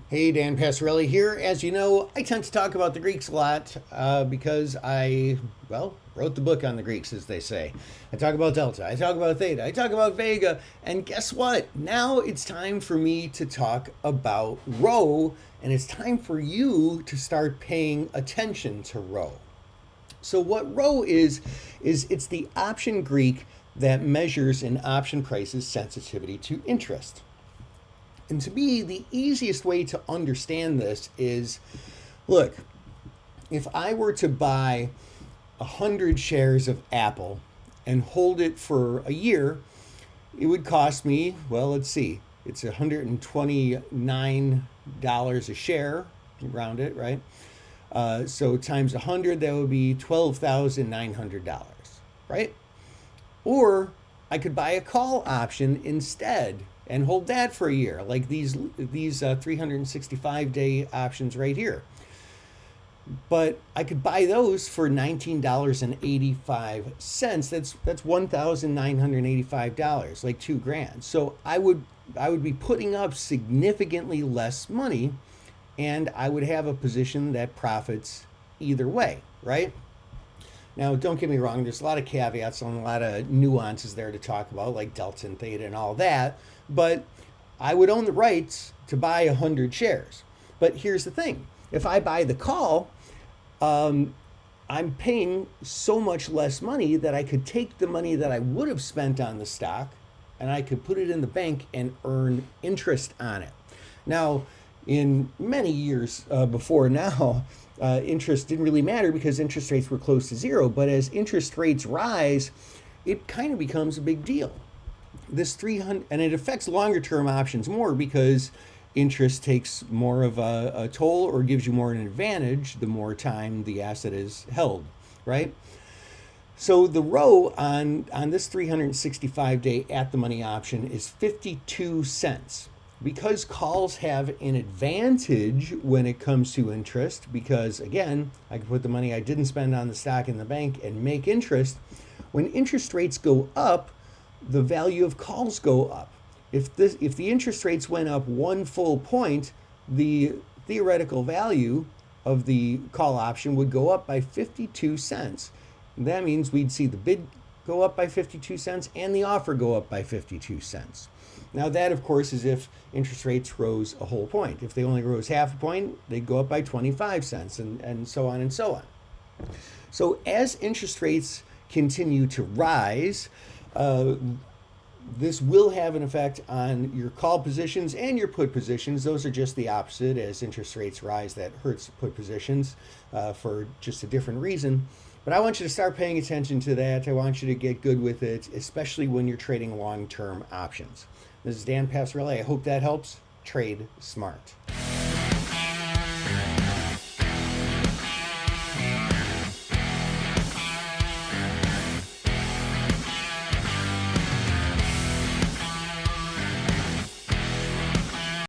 Hey, Dan Passarelli here. As you know, I tend to talk about the Greeks a lot because I wrote the book on the Greeks, as they say. I talk about Delta, I talk about Theta, I talk about Vega, and guess what? Now it's time for me to talk about Rho, and it's time for you to start paying attention to Rho. So what Rho is it's the option Greek that measures an option price's sensitivity to interest. And to me, the easiest way to understand this is, look, if I were to buy 100 shares of Apple and hold it for a year, it would cost me, well, let's see, it's $129 a share, round it, right? So times 100, that would be $12,900, right? Or I could buy a call option instead and hold that for a year, like these 365-day options right here. But I could buy those for $19.85. That's $1,985, like $2,000. So I would be putting up significantly less money, and I would have a position that profits either way, right? Now, don't get me wrong, there's a lot of caveats and a lot of nuances there to talk about, like Delta and Theta and all that, but I would own the rights to buy 100 shares. But here's the thing. If I buy the call, I'm paying so much less money that I could take the money that I would have spent on the stock and I could put it in the bank and earn interest on it. Now, in many years before now, interest didn't really matter because interest rates were close to zero. But as interest rates rise, it kind of becomes a big deal. This 300, and it affects longer term options more because interest takes more of a toll or gives you more an advantage the more time the asset is held, right? So the Rho on this 365-day at the money option is 52 cents. Because calls have an advantage when it comes to interest, because again, I can put the money I didn't spend on the stock in the bank and make interest. When interest rates go up, the value of calls go up. If the interest rates went up 1 full point, the theoretical value of the call option would go up by 52 cents. That means we'd see the bid go up by 52 cents and the offer go up by 52 cents. Now that, of course, is if interest rates rose a whole point. If they only rose half a point, they'd go up by 25 cents and so on and so on. So as interest rates continue to rise, this will have an effect on your call positions and your put positions. Those are just the opposite. As interest rates rise, that hurts put positions for just a different reason. But I want you to start paying attention to that. I want you to get good with it, especially when you're trading long-term options. This is Dan Passarelli. I hope that helps. Trade smart.